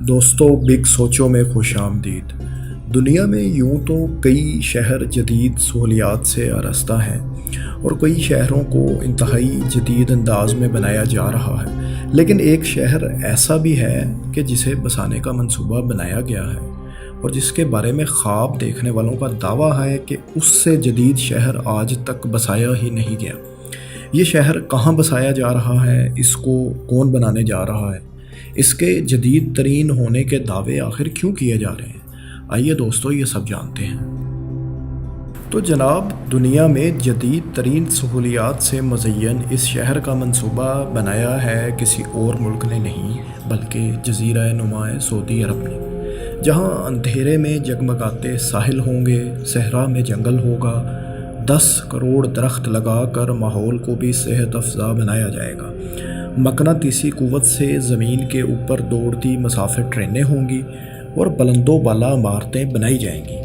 دوستو بگ سوچوں میں خوش آمدید۔ دنیا میں یوں تو کئی شہر جدید سہولیات سے آراستہ ہیں اور کئی شہروں کو انتہائی جدید انداز میں بنایا جا رہا ہے، لیکن ایک شہر ایسا بھی ہے کہ جسے بسانے کا منصوبہ بنایا گیا ہے اور جس کے بارے میں خواب دیکھنے والوں کا دعویٰ ہے کہ اس سے جدید شہر آج تک بسایا ہی نہیں گیا۔ یہ شہر کہاں بسایا جا رہا ہے، اس کو کون بنانے جا رہا ہے، اس کے جدید ترین ہونے کے دعوے آخر کیوں کیے جا رہے ہیں؟ آئیے دوستو یہ سب جانتے ہیں۔ تو جناب، دنیا میں جدید ترین سہولیات سے مزین اس شہر کا منصوبہ بنایا ہے کسی اور ملک نے نہیں بلکہ جزیرہ نما سعودی عرب نے، جہاں اندھیرے میں جگمگاتے ساحل ہوں گے، صحرا میں جنگل ہوگا، 10 کروڑ درخت لگا کر ماحول کو بھی صحت افزا بنایا جائے گا، مقناطیسی قوت سے زمین کے اوپر دوڑتی مسافر ٹرینیں ہوں گی اور بلند و بالا عمارتیں بنائی جائیں گی۔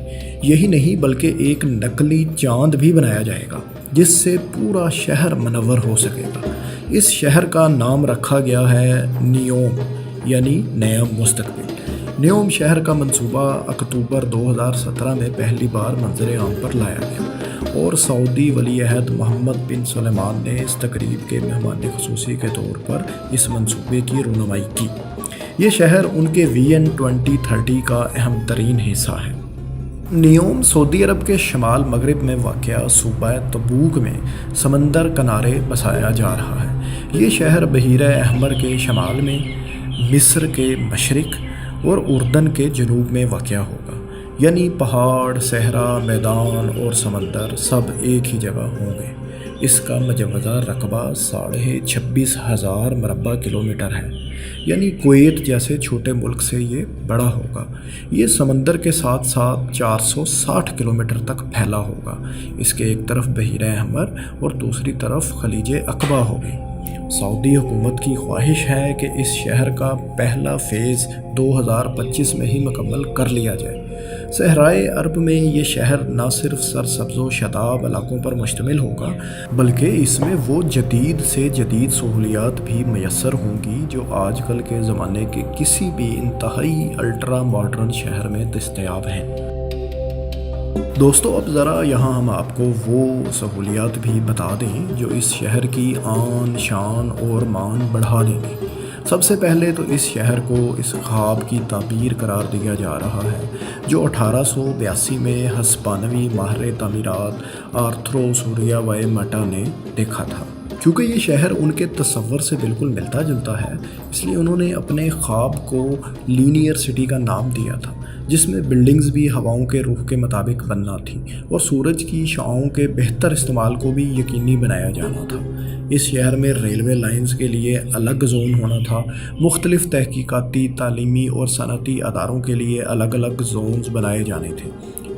یہی نہیں بلکہ ایک نقلی چاند بھی بنایا جائے گا جس سے پورا شہر منور ہو سکے گا۔ اس شہر کا نام رکھا گیا ہے نیوم، یعنی نیا مستقبل۔ نیوم شہر کا منصوبہ اکتوبر 2017 میں پہلی بار منظر عام پر لایا گیا اور سعودی ولی عہد محمد بن سلمان نے اس تقریب کے مہمان خصوصی کے طور پر اس منصوبے کی رونمائی کی۔ یہ شہر ان کے ویژن 2030 کا اہم ترین حصہ ہے۔ نیوم سعودی عرب کے شمال مغرب میں واقع صوبہ تبوک میں سمندر کنارے بسایا جا رہا ہے۔ یہ شہر بحیرہ احمر کے شمال میں، مصر کے مشرق اور اردن کے جنوب میں واقع ہوگا، یعنی پہاڑ، صحرا، میدان اور سمندر سب ایک ہی جگہ ہوں گے۔ اس کا مجوزہ رقبہ 26,500 مربع کلومیٹر ہے، یعنی کویت جیسے چھوٹے ملک سے یہ بڑا ہوگا۔ یہ سمندر کے ساتھ ساتھ 460 کلومیٹر تک پھیلا ہوگا۔ اس کے ایک طرف بحیرہ احمر اور دوسری طرف خلیج عقبہ ہوگی۔ سعودی حکومت کی خواہش ہے کہ اس شہر کا پہلا فیز 2025 میں ہی مکمل کر لیا جائے۔ صحرائے عرب میں یہ شہر نہ صرف سرسبز و شاداب علاقوں پر مشتمل ہوگا بلکہ اس میں وہ جدید سے جدید سہولیات بھی میسر ہوں گی جو آج کل کے زمانے کے کسی بھی انتہائی الٹرا ماڈرن شہر میں دستیاب ہیں۔ دوستو، اب ذرا یہاں ہم آپ کو وہ سہولیات بھی بتا دیں جو اس شہر کی آن شان اور مان بڑھا دیں گے۔ سب سے پہلے تو اس شہر کو اس خواب کی تعبیر قرار دیا جا رہا ہے جو 1882 میں ہسپانوی ماہر تعمیرات آرتھرو سوریا وائے ماٹا نے دیکھا تھا۔ کیونکہ یہ شہر ان کے تصور سے بالکل ملتا جلتا ہے، اس لیے انہوں نے اپنے خواب کو لینئر سٹی کا نام دیا تھا، جس میں بلڈنگز بھی ہواؤں کے رخ کے مطابق بننا تھی اور سورج کی شعاعوں کے بہتر استعمال کو بھی یقینی بنایا جانا تھا۔ اس شہر میں ریلوے لائنز کے لیے الگ زون ہونا تھا، مختلف تحقیقاتی، تعلیمی اور صنعتی اداروں کے لیے الگ الگ زونز بنائے جانے تھے۔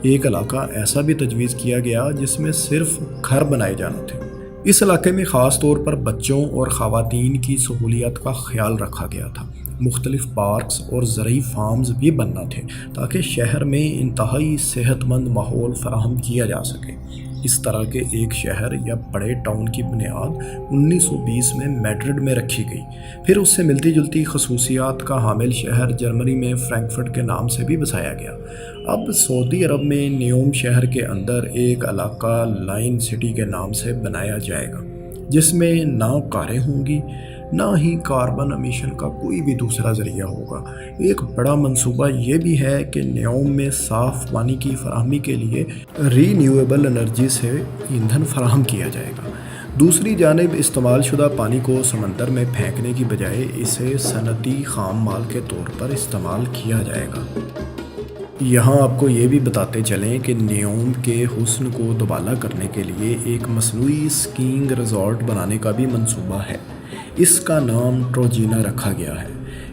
ایک علاقہ ایسا بھی تجویز کیا گیا جس میں صرف گھر بنائے جانے تھے۔ اس علاقے میں خاص طور پر بچوں اور خواتین کی سہولیات کا خیال رکھا گیا تھا۔ مختلف پارکس اور زرعی فارمز بھی بننا تھے تاکہ شہر میں انتہائی صحت مند ماحول فراہم کیا جا سکے۔ اس طرح کے ایک شہر یا بڑے ٹاؤن کی بنیاد 1920 میں میڈرڈ میں رکھی گئی۔ پھر اس سے ملتی جلتی خصوصیات کا حامل شہر جرمنی میں فرینکفرٹ کے نام سے بھی بسایا گیا۔ اب سعودی عرب میں نیوم شہر کے اندر ایک علاقہ لائن سٹی کے نام سے بنایا جائے گا، جس میں نہ کاریں ہوں گی، نہ ہی کاربن امیشن کا کوئی بھی دوسرا ذریعہ ہوگا۔ ایک بڑا منصوبہ یہ بھی ہے کہ نیوم میں صاف پانی کی فراہمی کے لیے رینیویبل انرجی سے ایندھن فراہم کیا جائے گا۔ دوسری جانب استعمال شدہ پانی کو سمندر میں پھینکنے کی بجائے اسے صنعتی خام مال کے طور پر استعمال کیا جائے گا۔ یہاں آپ کو یہ بھی بتاتے چلیں کہ نیوم کے حسن کو دوبالا کرنے کے لیے ایک مصنوعی اسکینگ ریزورٹ بنانے کا بھی منصوبہ ہے۔ اس کا نام ٹروجینا رکھا گیا ہے۔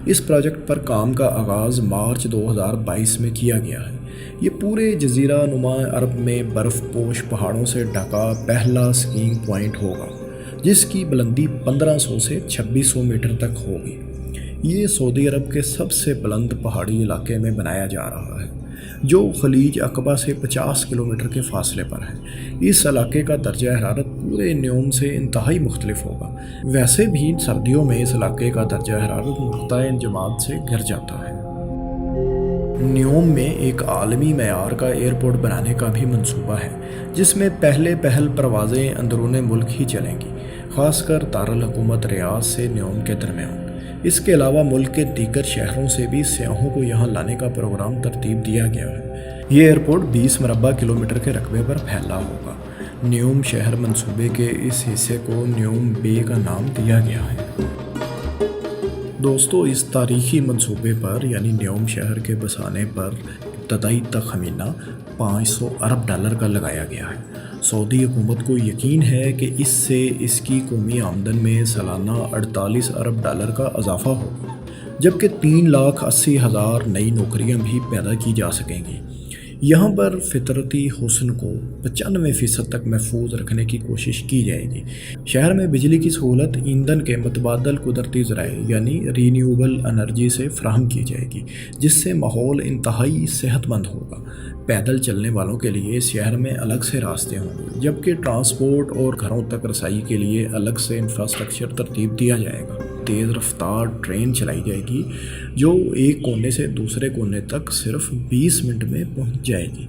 اس پروجیکٹ پر کام کا آغاز مارچ 2022 میں کیا گیا ہے۔ یہ پورے جزیرہ نما عرب میں برف پوش پہاڑوں سے ڈھکا پہلا اسکینگ پوائنٹ ہوگا، جس کی بلندی 1500 سے 2600 میٹر تک ہوگی۔ یہ سعودی عرب کے سب سے بلند پہاڑی علاقے میں بنایا جا رہا ہے، جو خلیج عقبہ سے 50 کلومیٹر کے فاصلے پر ہے۔ اس علاقے کا درجہ حرارت پورے نیوم سے انتہائی مختلف ہوگا۔ ویسے بھی سردیوں میں اس علاقے کا درجہ حرارت نقطۂ انجماد سے گر جاتا ہے۔ نیوم میں ایک عالمی معیار کا ایئرپورٹ بنانے کا بھی منصوبہ ہے، جس میں پہل پروازیں اندرون ملک ہی چلیں گی، خاص کر دارالحکومت ریاض سے نیوم کے درمیان۔ اس کے علاوہ ملک کے دیگر شہروں سے بھی سیاحوں کو یہاں لانے کا پروگرام ترتیب دیا گیا ہے۔ یہ ایئرپورٹ 20 مربع کلومیٹر کے رقبے پر پھیلا ہوگا۔ نیوم شہر منصوبے کے اس حصے کو نیوم بے کا نام دیا گیا ہے۔ دوستو، اس تاریخی منصوبے پر یعنی نیوم شہر کے بسانے پر ابتدائی تخمینہ $500 ارب کا لگایا گیا ہے۔ سعودی حکومت کو یقین ہے کہ اس سے اس کی قومی آمدن میں سالانہ $48 ارب کا اضافہ ہوگا، جبکہ 3,80,000 نئی نوکریاں بھی پیدا کی جا سکیں گی۔ یہاں پر فطرتی حسن کو 95% تک محفوظ رکھنے کی کوشش کی جائے گی۔ شہر میں بجلی کی سہولت ایندھن کے متبادل قدرتی ذرائع یعنی رینیوبل انرجی سے فراہم کی جائے گی، جس سے ماحول انتہائی صحت مند ہوگا۔ پیدل چلنے والوں کے لیے اس شہر میں الگ سے راستے ہوں گے، جبکہ ٹرانسپورٹ اور گھروں تک رسائی کے لیے الگ سے انفراسٹرکچر ترتیب دیا جائے گا۔ تیز رفتار ٹرین چلائی جائے گی جو ایک کونے سے دوسرے کونے تک صرف 20 منٹ میں پہنچ جائے گی۔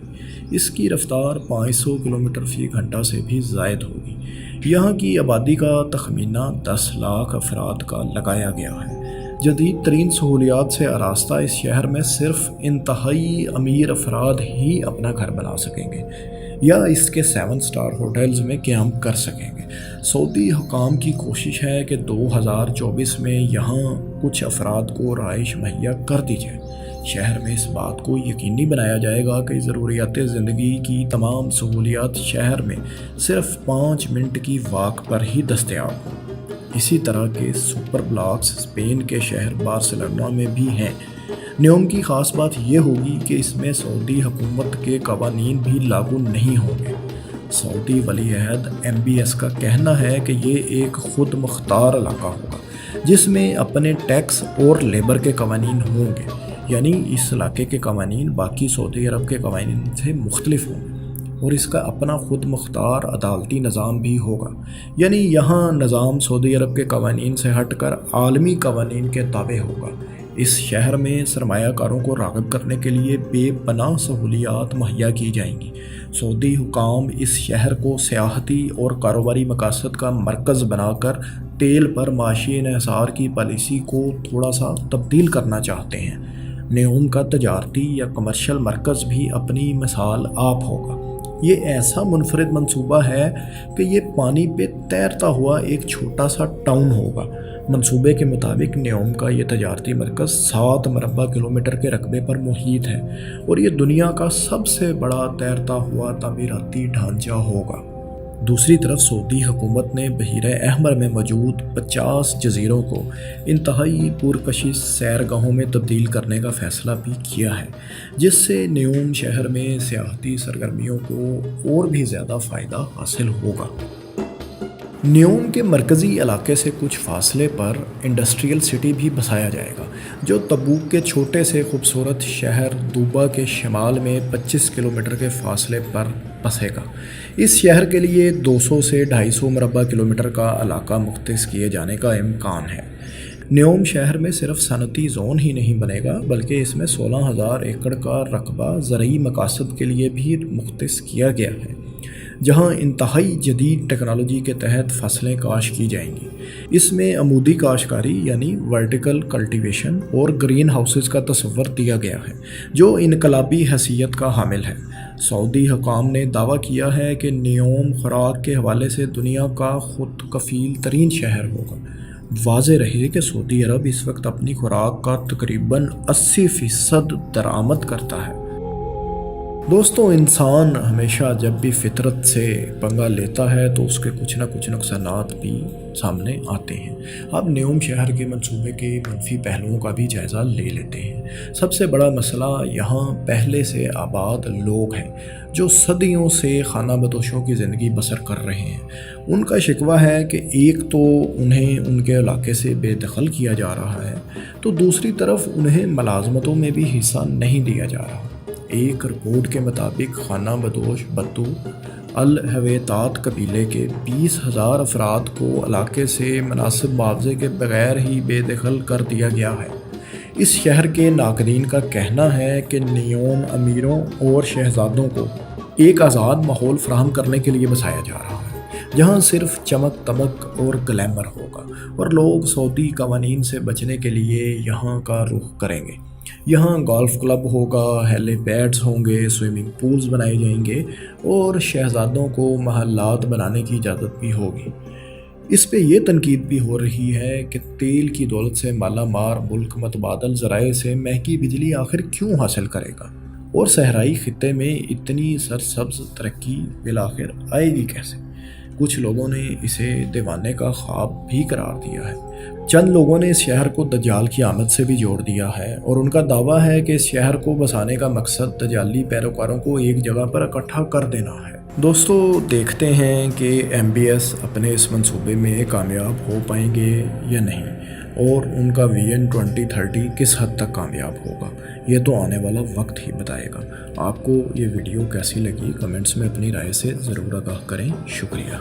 اس کی رفتار 500 کلومیٹر فی گھنٹہ سے بھی زائد ہوگی۔ یہاں کی آبادی کا تخمینہ 10 لاکھ افراد کا لگایا گیا ہے۔ جدید ترین سہولیات سے آراستہ اس شہر میں صرف انتہائی امیر افراد ہی اپنا گھر بنا سکیں گے یا اس کے 7 سٹار ہوٹلز میں قیام کر سکیں گے۔ سعودی حکام کی کوشش ہے کہ 2024 میں یہاں کچھ افراد کو رہائش مہیا کر دی جائے۔ شہر میں اس بات کو یقینی بنایا جائے گا کہ ضروریات زندگی کی تمام سہولیات شہر میں صرف 5 منٹ کی واک پر ہی دستیاب ہوں۔ اسی طرح کے سپر بلاکس اسپین کے شہر بارسلونا میں بھی ہیں۔ نیوم کی خاص بات یہ ہوگی کہ اس میں سعودی حکومت کے قوانین بھی لاگو نہیں ہوں گے۔ سعودی ولی عہد MBS کا کہنا ہے کہ یہ ایک خود مختار علاقہ ہوگا، جس میں اپنے ٹیکس اور لیبر کے قوانین ہوں گے، یعنی اس علاقے کے قوانین باقی سعودی عرب کے قوانین سے مختلف ہوں گے، اور اس کا اپنا خود مختار عدالتی نظام بھی ہوگا، یعنی یہاں نظام سعودی عرب کے قوانین سے ہٹ کر عالمی قوانین کے تابع ہوگا۔ اس شہر میں سرمایہ کاروں کو راغب کرنے کے لیے بے پناہ سہولیات مہیا کی جائیں گی۔ سعودی حکام اس شہر کو سیاحتی اور کاروباری مقاصد کا مرکز بنا کر تیل پر معاشی انحصار کی پالیسی کو تھوڑا سا تبدیل کرنا چاہتے ہیں۔ نیوم کا تجارتی یا کمرشل مرکز بھی اپنی مثال آپ ہوگا۔ یہ ایسا منفرد منصوبہ ہے کہ یہ پانی پہ تیرتا ہوا ایک چھوٹا سا ٹاؤن ہوگا۔ منصوبے کے مطابق نیوم کا یہ تجارتی مرکز 7 مربع کلومیٹر کے رقبے پر محیط ہے اور یہ دنیا کا سب سے بڑا تیرتا ہوا تعمیراتی ڈھانچہ ہوگا۔ دوسری طرف سعودی حکومت نے بحیرہ احمر میں موجود 50 جزیروں کو انتہائی پرکشش سیرگاہوں میں تبدیل کرنے کا فیصلہ بھی کیا ہے، جس سے نیوم شہر میں سیاحتی سرگرمیوں کو اور بھی زیادہ فائدہ حاصل ہوگا۔ نیوم کے مرکزی علاقے سے کچھ فاصلے پر انڈسٹریل سٹی بھی بسایا جائے گا، جو تبوک کے چھوٹے سے خوبصورت شہر دوبا کے شمال میں 25 کلومیٹر کے فاصلے پر بسے گا۔ اس شہر کے لیے 200 سے 250 مربع کلومیٹر کا علاقہ مختص کیے جانے کا امکان ہے۔ نیوم شہر میں صرف صنعتی زون ہی نہیں بنے گا، بلکہ اس میں 16,000 ایکڑ کا رقبہ زرعی مقاصد کے لیے بھی مختص کیا گیا ہے، جہاں انتہائی جدید ٹیکنالوجی کے تحت فصلیں کاشت کی جائیں گی۔ اس میں عمودی کاشتکاری یعنی ورٹیکل کلٹیویشن اور گرین ہاؤسز کا تصور دیا گیا ہے، جو انقلابی حیثیت کا حامل ہے۔ سعودی حکام نے دعویٰ کیا ہے کہ نیوم خوراک کے حوالے سے دنیا کا خود کفیل ترین شہر ہوگا۔ واضح رہے کہ سعودی عرب اس وقت اپنی خوراک کا تقریباً 80% درآمد کرتا ہے۔ دوستو، انسان ہمیشہ جب بھی فطرت سے پنگا لیتا ہے تو اس کے کچھ نہ کچھ نقصانات بھی سامنے آتے ہیں۔ اب نیوم شہر کے منصوبے کے منفی پہلوؤں کا بھی جائزہ لے لیتے ہیں۔ سب سے بڑا مسئلہ یہاں پہلے سے آباد لوگ ہیں جو صدیوں سے خانہ بدوشوں کی زندگی بسر کر رہے ہیں۔ ان کا شکوہ ہے کہ ایک تو انہیں ان کے علاقے سے بے دخل کیا جا رہا ہے، تو دوسری طرف انہیں ملازمتوں میں بھی حصہ نہیں دیا جا رہا۔ ایک رپورٹ کے مطابق خانہ بدوش بدو الحویطات قبیلے کے 20,000 افراد کو علاقے سے مناسب معاوضے کے بغیر ہی بے دخل کر دیا گیا ہے۔ اس شہر کے ناقدین کا کہنا ہے کہ نیوم امیروں اور شہزادوں کو ایک آزاد ماحول فراہم کرنے کے لیے بسایا جا رہا ہے، جہاں صرف چمک دمک اور گلیمر ہوگا اور لوگ سعودی قوانین سے بچنے کے لیے یہاں کا رخ کریں گے۔ یہاں گولف کلب ہوگا، ہیلی پیڈز ہوں گے، سوئمنگ پولز بنائے جائیں گے اور شہزادوں کو محلات بنانے کی اجازت بھی ہوگی۔ اس پہ یہ تنقید بھی ہو رہی ہے کہ تیل کی دولت سے مالا مال ملک متبادل ذرائع سے مہنگی بجلی آخر کیوں حاصل کرے گا، اور صحرائی خطے میں اتنی سرسبز ترقی بالآخر آئے گی کیسے؟ کچھ لوگوں نے اسے دیوانے کا خواب بھی قرار دیا ہے۔ چند لوگوں نے اس شہر کو دجال کی آمد سے بھی جوڑ دیا ہے، اور ان کا دعویٰ ہے کہ اس شہر کو بسانے کا مقصد دجالی پیروکاروں کو ایک جگہ پر اکٹھا کر دینا ہے۔ دوستو، دیکھتے ہیں کہ MBS اپنے اس منصوبے میں کامیاب ہو پائیں گے یا نہیں، اور ان کا ویژن 2030 کس حد تک کامیاب ہوگا، یہ تو آنے والا وقت ہی بتائے گا۔ آپ کو یہ ویڈیو کیسی لگی کمنٹس میں اپنی رائے سے ضرور آگاہ کریں۔ شکریہ۔